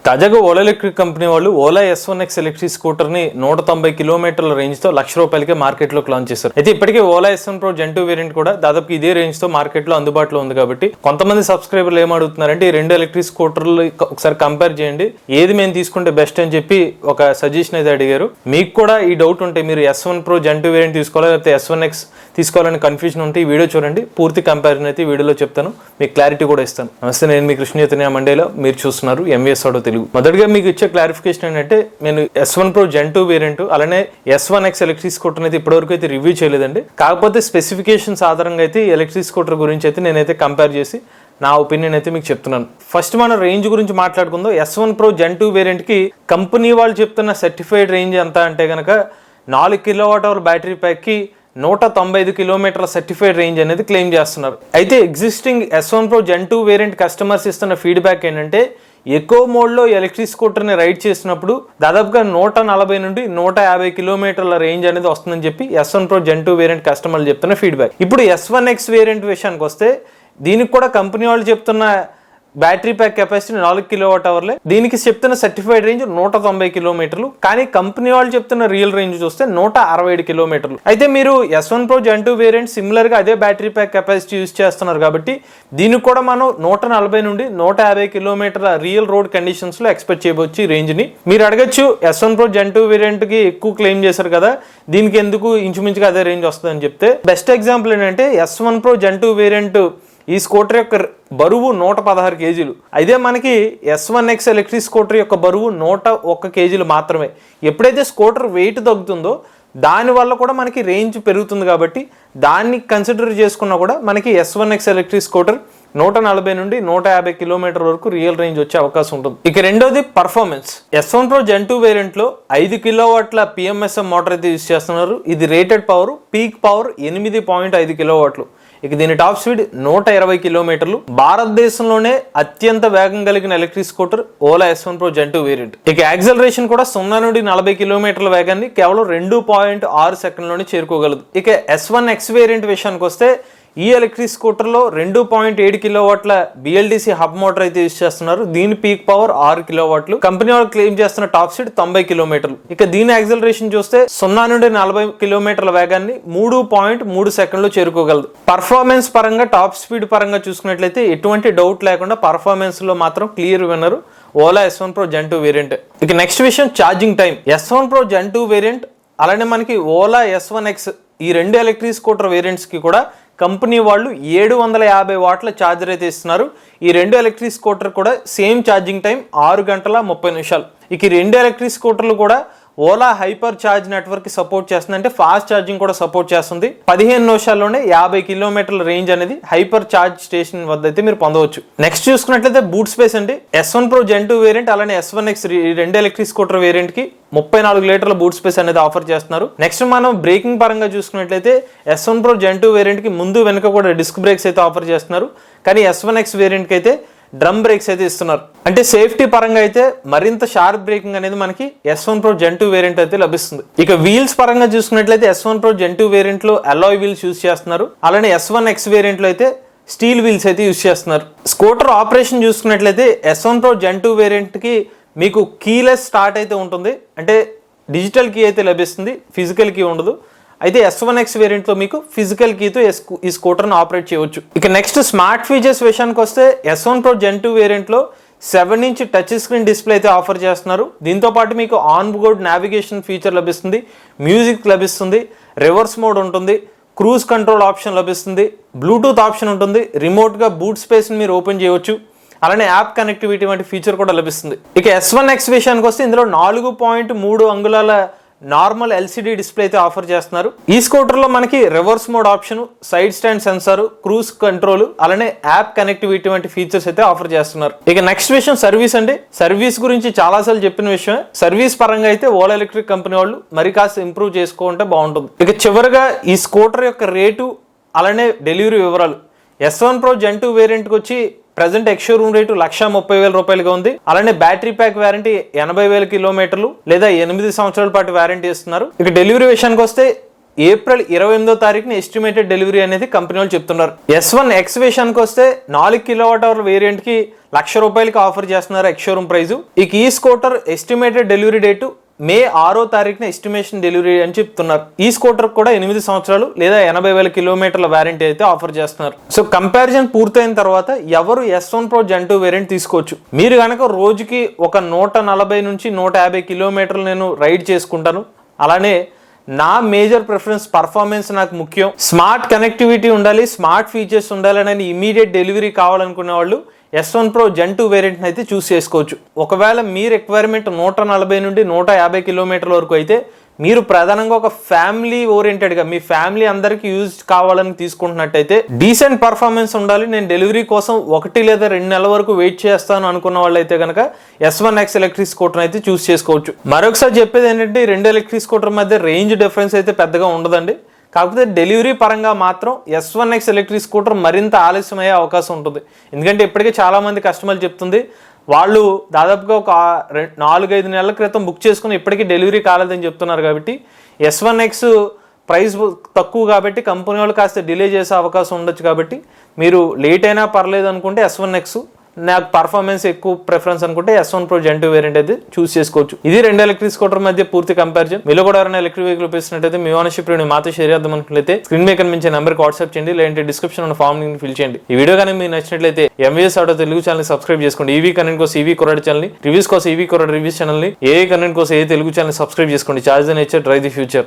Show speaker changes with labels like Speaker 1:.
Speaker 1: తాజాగా Ola electric company వాళ్ళు Ola S1X electric scooter ని 190 కిలోమీటర్ల రేంజ్ తో ₹1,00,000కే మార్కెట్ లోకి లాంచ్ చేశారు. అయితే ఇప్పటికే Ola S1 Pro Gen 2 variant కూడా దాదాపు ఇదే రేంజ్ తో మార్కెట్ లో అందుబాటులో ఉంది. కాబట్టి కొంతమంది సబ్స్క్రైబర్లు ఏమడుగుతున్నారంటే ఈ రెండు ఎలక్ట్రిక్ స్కూటర్లు ఒకసారి కంపేర్ చేయండి, ఏది మేము తీసుకుంటే బెస్ట్ అని చెప్పి ఒక సజెషన్ అయితే అడిగారు. మీకు కూడా ఈ డౌట్ ఉంటే మీరు S1 Pro Gen 2 వేరియంట్ తీసుకోవాలా లేకపోతే S1X తీసుకోవాలని కన్ఫ్యూజన్ ఉంటే ఈ వీడియో చూడండి. పూర్తి కంపారిజన్ అయితే ఈ వీడియోలో చెప్తాను, మీకు క్లారిటీ కూడా ఇస్తాను. నమస్తే, నేను మీ కృష్ణ చైతన్య మండేలో, మీరు చూస్తున్నారు MVS ఆటో తెలుగు. మొదటిగా మీకు ఇచ్చే క్లారిఫికేషన్ ఏంటంటే నేను S1 Pro Gen 2 వేరియంట్ అలానే S1X ఎలక్ట్రిక్ స్కూటర్ అయితే ఇప్పటివరకు అయితే రివ్యూ చేయలేదండి. కాకపోతే స్పెసిఫికేషన్స్ ఆధారంగా అయితే ఎలక్ట్రిక్ స్కూటర్ గురించి అయితే నేనైతే కంపేర్ చేసి నా ఒపీనియన్ అయితే మీకు చెప్తున్నాను. ఫస్ట్ మనం రేంజ్ గురించి మాట్లాడుకుందాం. S1 Pro Gen 2 వేరియంట్ కి కంపెనీ వాళ్ళు చెప్తున్న సర్టిఫైడ్ రేంజ్ ఎంత అంటే కనుక 4 kWh బ్యాటరీ ప్యాక్ కి 195 కిలోమీటర్ల సర్టిఫైడ్ రేంజ్ అనేది క్లెయిమ్ చేస్తున్నారు. అయితే existing S1 Pro Gen 2 variant customers ఇస్తున్న ఫీడ్బ్యాక్ ఏంటంటే ఎకో మోడ్లో ఎలక్ట్రిక్ స్కూటర్ని రైడ్ చేసినప్పుడు దాదాపుగా 140 నుండి 150 కిలోమీటర్ల రేంజ్ అనేది వస్తుందని చెప్పి S1 Pro Gen 2 వేరియంట్ కస్టమర్లు చెప్తున్న ఫీడ్బ్యాక్. ఇప్పుడు S1X వేరియంట్ విషయానికి వస్తే దీనికి కూడా కంపెనీ వాళ్ళు చెప్తున్న బ్యాటరీ ప్యాక్ కెపాసిటీ 4 kWh, దీనికి చెప్తున్న సర్టిఫైడ్ రేంజ్ 190 కిలోమీటర్లు. కానీ కంపెనీ వాళ్ళు చెప్తున్న రియల్ రేంజ్ చూస్తే 167 కిలోమీటర్లు. అయితే మీరు S1 Pro Gen 2 variant similar గా అదే బ్యాటరీ ప్యాక్ కెపాసిటీ యూజ్ చేస్తున్నారు కాబట్టి దీనికి కూడా మనం 140 నుండి 150 కిలోమీటర్ల రియల్ రోడ్ కండిషన్స్ లో ఎక్స్పెక్ట్ చేయవచ్చు ఈ రేంజ్ ని. మీరు అడగచ్చు S1 Pro Gen 2 వేరియంట్ కి ఎక్కువ క్లెయిమ్ చేశారు కదా, దీనికి ఎందుకు ఇంచుమించుగా అదే రేంజ్ వస్తుందని చెప్తే బెస్ట్ ఎగ్జాంపుల్ ఏంటంటే S1 Pro Gen 2 వేరియంట్ ఈ స్కూటర్ యొక్క బరువు 116 కేజీలు. అయితే మనకి S1X ఎలక్ట్రిక్ స్కూటర్ యొక్క బరువు 101 కేజీలు మాత్రమే. ఎప్పుడైతే స్కూటర్ వెయిట్ తగ్గుతుందో దానివల్ల కూడా మనకి రేంజ్ పెరుగుతుంది. కాబట్టి దాన్ని కన్సిడర్ చేసుకున్నా కూడా మనకి S1X ఎలక్ట్రిక్ స్కూటర్ 140 నుండి 150 కిలోమీటర్ వరకు రియల్ రేంజ్ వచ్చే అవకాశం ఉంటుంది. ఇక రెండోది performance. S1 Pro Gen 2 variant లో 5 కిలోవాట్ల PMSM మోటార్ అయితే యూజ్ చేస్తున్నారు. ఇది రేటెడ్ పవర్, పీక్ పవర్ 8.5 కిలోవాట్లు. ఇక దీని టాప్ స్పీడ్ 120 కిలోమీటర్లు. భారతదేశంలోనే అత్యంత వేగం కలిగిన electric scooter Ola S1 Pro Gen 2 variant. ఇక యాక్సలరేషన్ కూడా 0 నుండి 40 కిలోమీటర్ల వేగాన్ని కేవలం 2.6 సెకండ్లోనే చేరుకోగలదు. ఇక S1X వేరియంట్ విషయానికి వస్తే ఈ ఎలక్ట్రిక్ స్కూటర్ లో 2.7 కిలోవాట్ల BLDC హబ్ మోటార్ అయితే యూజ్ చేస్తున్నారు. దీని పీక్ పవర్ 6 కిలోవాట్లు. కంపెనీ వాళ్ళు క్లెయిమ్ చేస్తున్న టాప్ స్పీడ్ 90 కిలోమీటర్లు. ఇక దీని యాక్సలరేషన్ చూస్తే 0 నుండి 40 కిలోమీటర్ల వేగాన్ని 3.3 సెకండ్లు చేరుకోగలదు. పర్ఫార్మెన్స్ పరంగా, టాప్ స్పీడ్ పరంగా చూసుకున్నట్లయితే ఎటువంటి డౌట్ లేకుండా పర్ఫార్మెన్స్ లో మాత్రం clear winner Ola S1 Pro Gen 2 variant. ఇక నెక్స్ట్ విషయం charging time. S1 Pro Gen 2 variant అలానే మనకి ఓలా S1X ఈ రెండు ఎలక్ట్రిక్ స్కూటర్ వేరియంట్స్ కి కూడా కంపెనీ వాళ్ళు 750 వాట్ల ఛార్జర్ అయితే ఇస్తున్నారు. ఈ రెండు ఎలక్ట్రిక్ స్కూటర్ కూడా సేమ్ ఛార్జింగ్ టైం 6 గంటల 30 నిమిషాలు. ఇక ఈ రెండు ఎలక్ట్రిక్ స్కూటర్లు కూడా Ola hyper charge network support చేస్తుంది, అంటే ఫాస్ట్ ఛార్జింగ్ కూడా సపోర్ట్ చేస్తుంది. 15 నిమిషాల్లోనే 50 కిలోమీటర్ల రేంజ్ అనేది హైపర్ ఛార్జ్ స్టేషన్ వద్ద అయితే మీరు పొందవచ్చు. నెక్స్ట్ చూసుకున్నట్లయితే బూట్ స్పేస్ అండి. S1 Pro Gen 2 వేరియంట్ అలానే S1X రెండు ఎలక్ట్రిక్ స్కూటర్ వేరియంట్ కి 34 లీటర్ల బూట్ స్పేస్ అనేది ఆఫర్ చేస్తున్నారు. నెక్స్ట్ మనం బ్రేకింగ్ పరంగా చూసుకున్నట్లయితే S1 Pro Gen 2 వేరియంట్ కి ముందు వెనుక కూడా డిస్క్ బ్రేక్స్ అయితే ఆఫర్ చేస్తున్నారు. కానీ S1X వేరియంట్ కి అయితే డ్రమ్ బ్రేక్స్ అయితే ఇస్తున్నారు. అంటే సేఫ్టీ పరంగా అయితే మరింత షార్ప్ బ్రేకింగ్ అనేది మనకి S1 Pro Gen 2 వేరియంట్ అయితే లభిస్తుంది. ఇక వీల్స్ పరంగా చూసుకున్నట్లయితే S1 Pro Gen 2 వేరియంట్ లో అలాయ్ వీల్స్ యూజ్ చేస్తున్నారు. అలానే S1X వేరియంట్ లో అయితే స్టీల్ వీల్స్ అయితే యూజ్ చేస్తున్నారు. స్కూటర్ ఆపరేషన్ చూసుకున్నట్లయితే S1 Pro Gen 2 వేరియంట్ కి మీకు కీలెస్ స్టార్ట్ అయితే ఉంటుంది, అంటే డిజిటల్ కీ అయితే లభిస్తుంది, ఫిజికల్ కీ ఉండదు. అయితే S1X వేరియంట్ లో మీకు ఫిజికల్ కీతో ఈ స్కూటర్ని ఆపరేట్ చేయవచ్చు. ఇక నెక్స్ట్ స్మార్ట్ ఫీచర్స్ విషయానికి వస్తే S1 Pro Gen 2 వేరియంట్ లో 7-inch టచ్ స్క్రీన్ డిస్ప్లే అయితే ఆఫర్ చేస్తున్నారు. దీంతో పాటు మీకు ఆన్ బోర్డ్ నావిగేషన్ ఫీచర్ లభిస్తుంది, మ్యూజిక్ లభిస్తుంది, రివర్స్ మోడ్ ఉంటుంది, క్రూజ్ కంట్రోల్ ఆప్షన్ లభిస్తుంది, బ్లూటూత్ ఆప్షన్ ఉంటుంది, రిమోట్ గా బూట్ స్పేస్ ని మీరు ఓపెన్ చేయవచ్చు, అలానే యాప్ కనెక్టివిటీ వంటి ఫీచర్ కూడా లభిస్తుంది. ఇక S1X విషయానికి వస్తే ఇందులో 4.3 అంగుళాల నార్మల్ LCD డిస్ప్లే అయితే ఆఫర్ చేస్తున్నారు. ఈ స్కూటర్ లో మనకి reverse mode option, side stand sensor, cruise control, అలానే యాప్ కనెక్టివిటీ వంటి ఫీచర్స్ అయితే ఆఫర్ చేస్తున్నారు. ఇక నెక్స్ట్ విషయం సర్వీస్ అండి. సర్వీస్ గురించి చాలా సార్లు చెప్పిన విషయం. సర్వీస్ పరంగా అయితే ఓలా ఎలక్ట్రిక్ కంపెనీ వాళ్ళు మరి కాస్త ఇంప్రూవ్ చేసుకుంటే బాగుంటుంది. ఇక చివరిగా ఈ స్కూటర్ యొక్క రేటు అలానే డెలివరీ వివరాలు. S1 Pro Gen 2 వేరియంట్ కి వచ్చి ప్రెసెంట్ ఎక్స్ షోరూమ్ రేటు ₹130,000 ఉంది. అలానే బ్యాటరీ ప్యాక్ వారంటీ 80,000 కిలోమీటర్లు లేదా 8 సంవత్సరాల పాటు వారంటీ ఇస్తున్నారు. ఇక డెలివరీ విషయానికి వస్తే ఏప్రిల్ 28వ తారీఖున ఎస్టిమేటెడ్ డెలివరీ అనేది కంపెనీ వాళ్ళు చెప్తున్నారు. S1X విషయానికి వస్తే 4 kWh వేరియంట్ కి ₹1,00,000 ఆఫర్ చేస్తున్నారు ఎక్స్ షోరూమ్ ప్రైస్. ఇక ఈ స్కూటర్ ఎస్టిమేటెడ్ డెలివరీ డేటు మే 6వ తారీఖున ఎస్టిమేషన్ డెలివరీ అని చెప్తున్నారు. ఈ స్కూటర్ కూడా 8 సంవత్సరాలు లేదా 80,000 కిలోమీటర్ల వారంటీ అయితే ఆఫర్ చేస్తున్నారు. సో కంపారిజన్ పూర్తయిన తర్వాత ఎవరు S1 Pro Gen 2 వేరియంట్ తీసుకోవచ్చు. మీరు కనుక రోజుకి ఒక 140 నుంచి 150 కిలోమీటర్లు నేను రైడ్ చేసుకుంటాను, అలానే నా మేజర్ ప్రిఫరెన్స్ పర్ఫార్మెన్స్ నాకు ముఖ్యం, స్మార్ట్ కనెక్టివిటీ ఉండాలి, స్మార్ట్ ఫీచర్స్ ఉండాలి అని ఇమీడియట్ డెలివరీ కావాలనుకునే వాళ్ళు S1 Pro Gen 2 వేరియంట్ని అయితే చూస్ చేసుకోవచ్చు. ఒకవేళ మీ రిక్వైర్మెంట్ 140 నుండి 150 కిలోమీటర్ల వరకు అయితే మీరు ప్రధానంగా ఒక ఫ్యామిలీ ఓరియంటెడ్గా మీ ఫ్యామిలీ అందరికీ యూజ్ కావాలని తీసుకుంటున్నట్టయితే డీసెంట్ పర్ఫార్మెన్స్ ఉండాలి, నేను డెలివరీ కోసం 1 లేదా 2 నెలల వరకు వెయిట్ చేస్తాను అనుకున్న వాళ్ళు అయితే కనుక S1X ఎలక్ట్రిక్ స్కూటర్ అయితే చూస్ చేసుకోవచ్చు. మరొకసారి చెప్పేది ఏంటంటే 2 ఎలక్ట్రిక్ స్కూటర్ మధ్య రేంజ్ డిఫరెన్స్ అయితే పెద్దగా ఉండదండి. కాకపోతే డెలివరీ పరంగా మాత్రం S1X ఎలక్ట్రిక్ స్కూటర్ మరింత ఆలస్యం అయ్యే అవకాశం ఉంటుంది. ఎందుకంటే ఇప్పటికే చాలామంది కస్టమర్లు చెప్తుంది వాళ్ళు దాదాపుగా ఒక 4-5 నెలల క్రితం బుక్ చేసుకుని ఇప్పటికీ డెలివరీ కాలేదని చెప్తున్నారు. కాబట్టి S1X ప్రైస్ తక్కువ కాబట్టి కంపెనీ వాళ్ళు కాస్త డిలే చేసే అవకాశం ఉండొచ్చు. కాబట్టి మీరు లేట్ అయినా పర్లేదు అనుకుంటే S1X, నాకు పర్ఫార్మెన్స్ ఎక్కువ ప్రిఫరెన్స్ అనుకుంటే S1 Pro Gen 2 వేరియంట్ అయితే చూస్ చేసుకోవచ్చు. ఇది 2 ఎలక్ట్రిక్ స్కూటర్ మధ్య పూర్తి కంపారిజన్. మీలో కూడా ఎవరైనా ఎలక్ట్రిక్ వెహికల్ ఉపయోగిస్తున్నట్టయితే మీ ఓనర్షిప్ రివ్యూ మాతో షేర్ చేద్దాం అనుకున్నట్లయితే స్క్రీన్ మీద కనిపించే నెంబర్కి వాట్సాప్ చేయండి, లేదంటే డిస్క్రిప్షన్ ఉన్న ఫామ్ ని ఫిల్ చేయండి. ఈ వీడియో కానీ మీకు నచ్చినట్లయితే MVS auto Telugu channel subscribe చేసుకోండి. ఈవీ కంటెంట్ కోసం ఈవీ కొరాడ్ ఛానల్, రివ్యూస్ కోసం ఈవీ కొరాడ్ రివ్యూస్ ఛానల్, ఏ కంటెంట్ కోసం ఏ తెలుగు ఛానల్ సబ్స్క్రైబ్ చేసుకోండి. Charge the nature, drive the future.